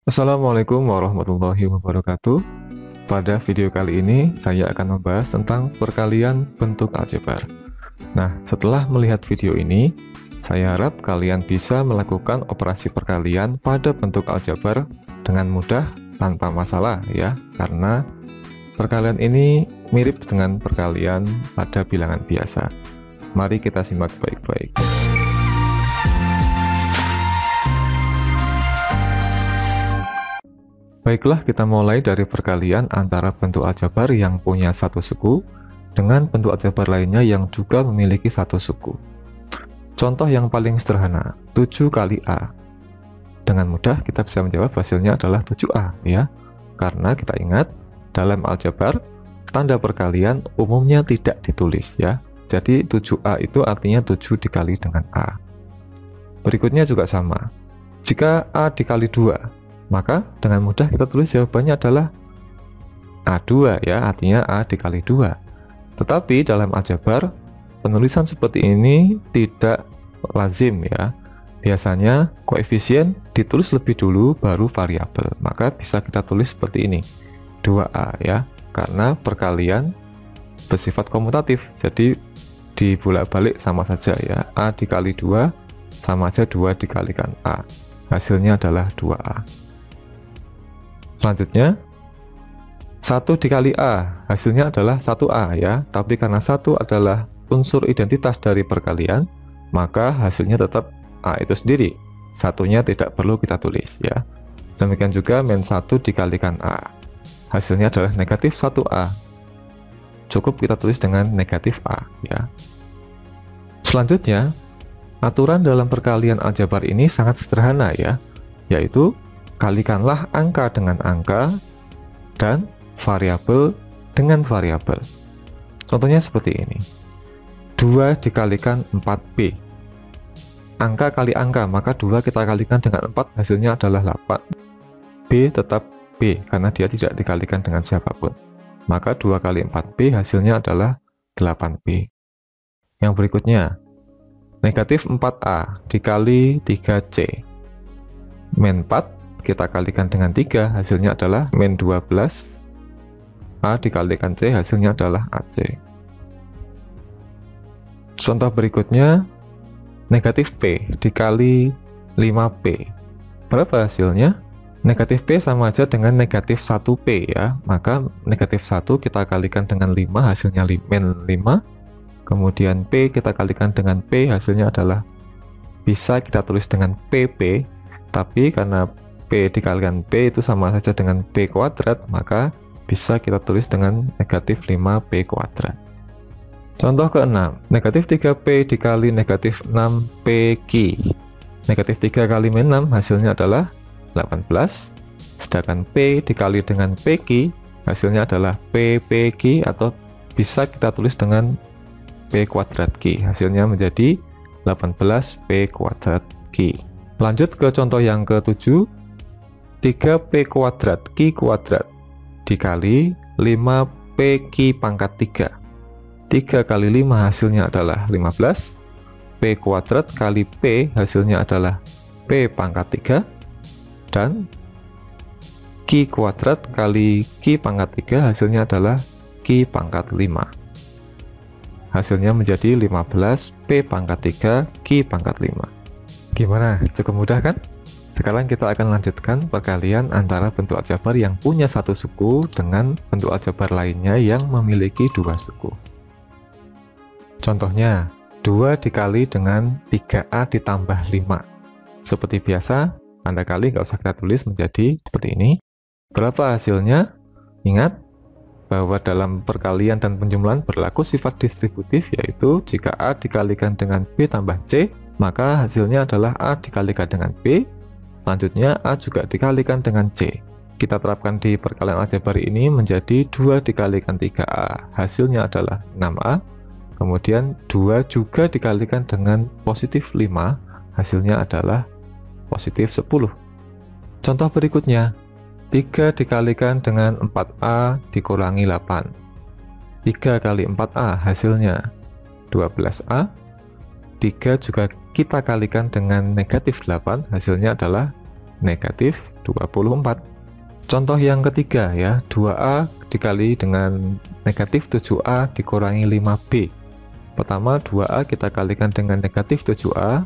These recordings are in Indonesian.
Assalamualaikum warahmatullahi wabarakatuh. Pada video kali ini saya akan membahas tentang perkalian bentuk aljabar. Nah, setelah melihat video ini, saya harap kalian bisa melakukan operasi perkalian pada bentuk aljabar dengan mudah tanpa masalah ya, karena perkalian ini mirip dengan perkalian pada bilangan biasa. Mari kita simak baik-baik. Baiklah, kita mulai dari perkalian antara bentuk aljabar yang punya satu suku dengan bentuk aljabar lainnya yang juga memiliki satu suku. Contoh yang paling sederhana, 7 kali A. Dengan mudah kita bisa menjawab hasilnya adalah 7A ya. Karena kita ingat, dalam aljabar, tanda perkalian umumnya tidak ditulis ya. Jadi 7A itu artinya 7 dikali dengan A. Berikutnya juga sama. Jika A dikali 2, maka dengan mudah kita tulis jawabannya adalah A2 ya, artinya A dikali 2. Tetapi dalam aljabar, penulisan seperti ini tidak lazim ya. Biasanya koefisien ditulis lebih dulu baru variabel. Maka bisa kita tulis seperti ini, 2A ya, karena perkalian bersifat komutatif. Jadi dibolak-balik sama saja ya. A dikali 2 sama aja 2 dikalikan A. Hasilnya adalah 2A. Selanjutnya, 1 dikali A, hasilnya adalah 1A ya, tapi karena 1 adalah unsur identitas dari perkalian, maka hasilnya tetap A itu sendiri. Satunya tidak perlu kita tulis ya. Demikian juga min 1 dikalikan A, hasilnya adalah negatif 1A. Cukup kita tulis dengan negatif A ya. Selanjutnya, aturan dalam perkalian aljabar ini sangat sederhana ya, yaitu kalikanlah angka dengan angka dan variabel dengan variabel. Contohnya seperti ini. 2 dikalikan 4B. Angka kali angka, maka 2 kita kalikan dengan 4, hasilnya adalah 8. B tetap B, karena dia tidak dikalikan dengan siapapun. Maka 2 kali 4B hasilnya adalah 8B. Yang berikutnya, negatif 4A dikali 3C. Min 4 kita kalikan dengan 3, hasilnya adalah min 12. A dikalikan C, hasilnya adalah AC. Contoh berikutnya, negatif P dikali 5P. Berapa hasilnya? Negatif P sama aja dengan negatif 1P ya. Maka negatif 1 kita kalikan dengan 5, hasilnya min 5. Kemudian P kita kalikan dengan P, hasilnya adalah bisa kita tulis dengan PP. Tapi karena P dikalikan P itu sama saja dengan P kuadrat, maka bisa kita tulis dengan negatif 5P kuadrat. Contoh ke-6, negatif 3P dikali negatif 6PQ. Negatif 3 kali min 6 hasilnya adalah 18, sedangkan P dikali dengan PQ hasilnya adalah PPQ, atau bisa kita tulis dengan P kuadrat Q, hasilnya menjadi 18P kuadrat Q. Lanjut ke contoh yang ke-7, 3P kuadrat Q kuadrat dikali 5PQ pangkat 3. 3 kali 5 hasilnya adalah 15. P kuadrat kali P hasilnya adalah P pangkat 3. Dan Q kuadrat kali Q pangkat 3 hasilnya adalah Q pangkat 5. Hasilnya menjadi 15P pangkat 3 Q pangkat 5. Gimana? Cukup mudah kan? Sekarang kita akan lanjutkan perkalian antara bentuk aljabar yang punya satu suku dengan bentuk aljabar lainnya yang memiliki dua suku. Contohnya, 2 dikali dengan 3A ditambah 5. Seperti biasa, Anda kali nggak usah kita tulis menjadi seperti ini. Berapa hasilnya? Ingat bahwa dalam perkalian dan penjumlahan berlaku sifat distributif, yaitu jika A dikalikan dengan B tambah C, maka hasilnya adalah A dikalikan dengan B. Selanjutnya, A juga dikalikan dengan C. Kita terapkan di perkalian aljabar ini menjadi 2 dikalikan 3A. Hasilnya adalah 6A. Kemudian 2 juga dikalikan dengan positif 5. Hasilnya adalah positif 10. Contoh berikutnya, 3 dikalikan dengan 4A dikurangi 8. 3 kali 4A hasilnya 12A. 3 juga kita kalikan dengan negatif 8, hasilnya adalah negatif 24. Contoh yang ketiga ya, 2A dikali dengan negatif 7A dikurangi 5B. Pertama 2A kita kalikan dengan negatif 7A,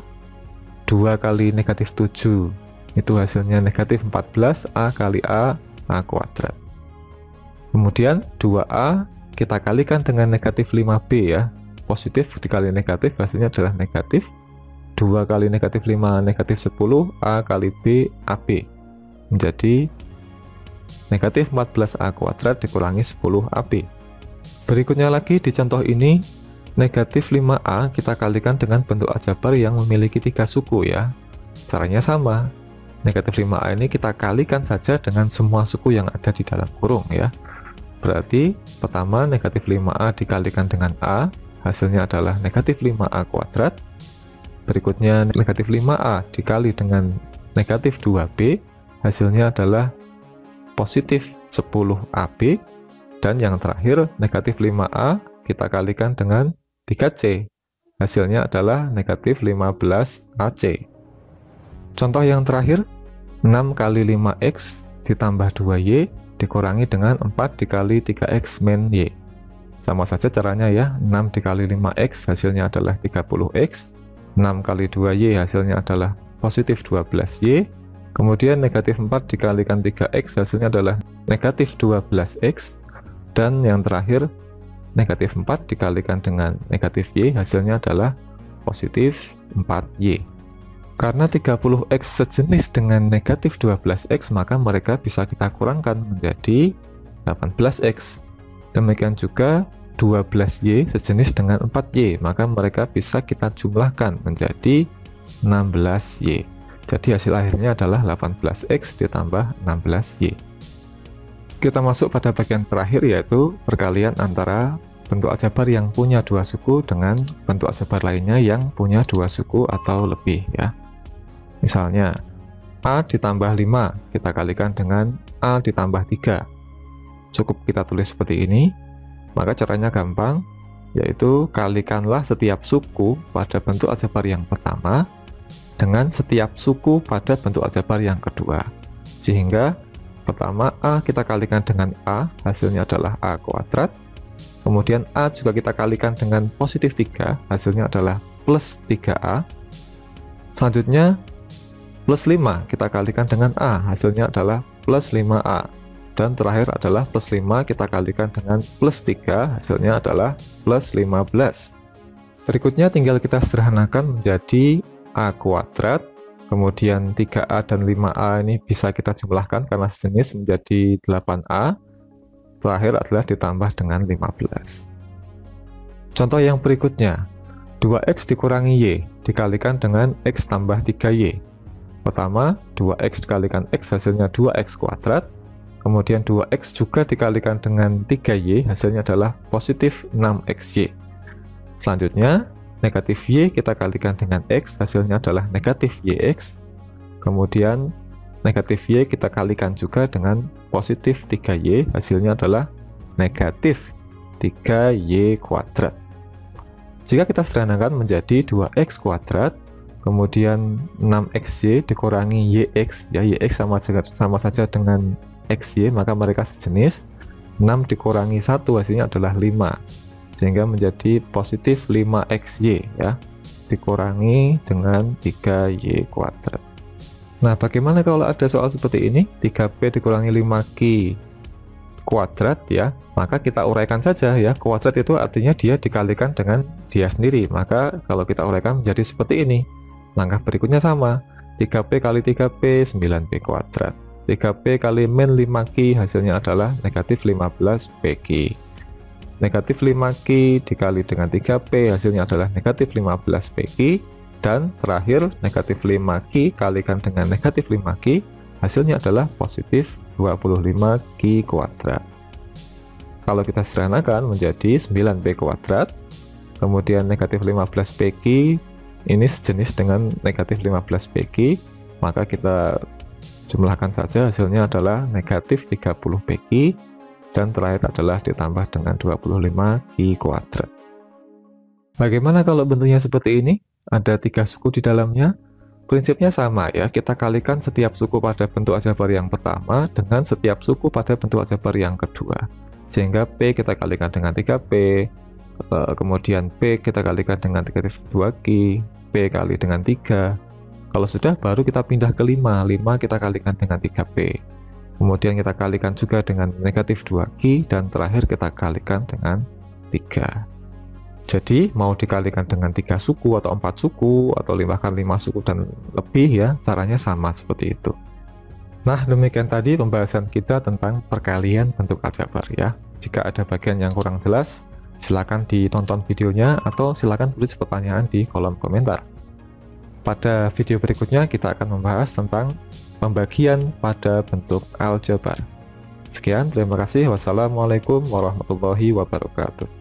2 kali negatif 7 itu hasilnya negatif 14A kali A kuadrat. Kemudian 2A kita kalikan dengan negatif 5B ya, positif dikali negatif hasilnya adalah negatif. 2 kali negatif 5 negatif 10 A kali B AB menjadi negatif 14A kuadrat dikurangi 10 AB. Berikutnya lagi di contoh ini negatif 5A kita kalikan dengan bentuk aljabar yang memiliki 3 suku ya. Caranya sama, negatif 5A ini kita kalikan saja dengan semua suku yang ada di dalam kurung ya. Berarti pertama negatif 5A dikalikan dengan A hasilnya adalah negatif 5A kuadrat. Berikutnya negatif 5A dikali dengan negatif 2B hasilnya adalah positif 10AB. Dan yang terakhir negatif 5A kita kalikan dengan 3C hasilnya adalah negatif 15AC. Contoh yang terakhir 6 kali 5X ditambah 2Y dikurangi dengan 4 dikali 3X min Y. Sama saja caranya ya, 6 dikali 5X hasilnya adalah 30X, 6 kali 2Y hasilnya adalah positif 12Y, kemudian negatif 4 dikalikan 3X hasilnya adalah negatif 12X, dan yang terakhir negatif 4 dikalikan dengan negatif Y hasilnya adalah positif 4Y. Karena 30X sejenis dengan negatif 12X maka mereka bisa kita kurangkan menjadi 18X. Demikian juga 12Y sejenis dengan 4Y, maka mereka bisa kita jumlahkan menjadi 16Y. Jadi hasil akhirnya adalah 18X ditambah 16Y. Kita masuk pada bagian terakhir yaitu perkalian antara bentuk aljabar yang punya 2 suku dengan bentuk aljabar lainnya yang punya 2 suku atau lebih ya. Misalnya A ditambah 5 kita kalikan dengan A ditambah 3. Cukup kita tulis seperti ini. Maka caranya gampang, yaitu kalikanlah setiap suku pada bentuk aljabar yang pertama dengan setiap suku pada bentuk aljabar yang kedua. Sehingga pertama A kita kalikan dengan A, hasilnya adalah A kuadrat. Kemudian A juga kita kalikan dengan positif 3, hasilnya adalah plus 3A. Selanjutnya plus 5 kita kalikan dengan A, hasilnya adalah plus 5A. Dan terakhir adalah plus 5 kita kalikan dengan plus 3 hasilnya adalah plus 15. Berikutnya tinggal kita sederhanakan menjadi A kuadrat, kemudian 3A dan 5A ini bisa kita jumlahkan karena sejenis menjadi 8A. Terakhir adalah ditambah dengan 15. Contoh yang berikutnya 2X dikurangi Y dikalikan dengan X tambah 3Y. Pertama 2X dikalikan X hasilnya 2X kuadrat. Kemudian 2X juga dikalikan dengan 3Y hasilnya adalah positif 6XY. Selanjutnya negatif Y kita kalikan dengan X hasilnya adalah negatif YX. Kemudian negatif Y kita kalikan juga dengan positif 3Y hasilnya adalah negatif 3Y kuadrat. Jika kita sederhanakan menjadi 2X kuadrat kemudian 6XY dikurangi YX ya, YX sama saja dengan XY maka mereka sejenis. 6 dikurangi 1 hasilnya adalah 5 sehingga menjadi positif 5XY ya, dikurangi dengan 3Y kuadrat. Nah bagaimana kalau ada soal seperti ini 3P dikurangi 5Q kuadrat ya, maka kita uraikan saja ya, kuadrat itu artinya dia dikalikan dengan dia sendiri, maka kalau kita uraikan menjadi seperti ini. Langkah berikutnya sama, 3P kali 3P 9P kuadrat, 3P kali min 5Q hasilnya adalah negatif 15PQ. Negatif 5Q dikali dengan 3P hasilnya adalah negatif 15PQ. Dan terakhir negatif 5Q kalikan dengan negatif 5Q hasilnya adalah positif 25Q kuadrat. Kalau kita sederhanakan menjadi 9P kuadrat. Kemudian negatif 15PQ ini sejenis dengan negatif 15PQ, maka kita jumlahkan saja hasilnya adalah negatif 30PQ, dan terakhir adalah ditambah dengan 25Q kuadrat. Bagaimana kalau bentuknya seperti ini? Ada 3 suku di dalamnya, Prinsipnya sama ya, kita kalikan setiap suku pada bentuk aljabar yang pertama dengan setiap suku pada bentuk aljabar yang kedua. Sehingga P kita kalikan dengan 3P, kemudian P kita kalikan dengan negatif 2Q, P kali dengan 3. Kalau sudah, baru kita pindah ke 5 kita kalikan dengan 3P. Kemudian kita kalikan juga dengan negatif 2Q, dan terakhir kita kalikan dengan 3. Jadi mau dikalikan dengan 3 suku atau 4 suku atau bahkan 5 suku dan lebih ya, caranya sama seperti itu. Nah, demikian tadi pembahasan kita tentang perkalian bentuk aljabar ya. Jika ada bagian yang kurang jelas, silakan ditonton videonya atau silakan tulis pertanyaan di kolom komentar. Pada video berikutnya kita akan membahas tentang pembagian pada bentuk aljabar. Sekian, terima kasih. Wassalamualaikum warahmatullahi wabarakatuh.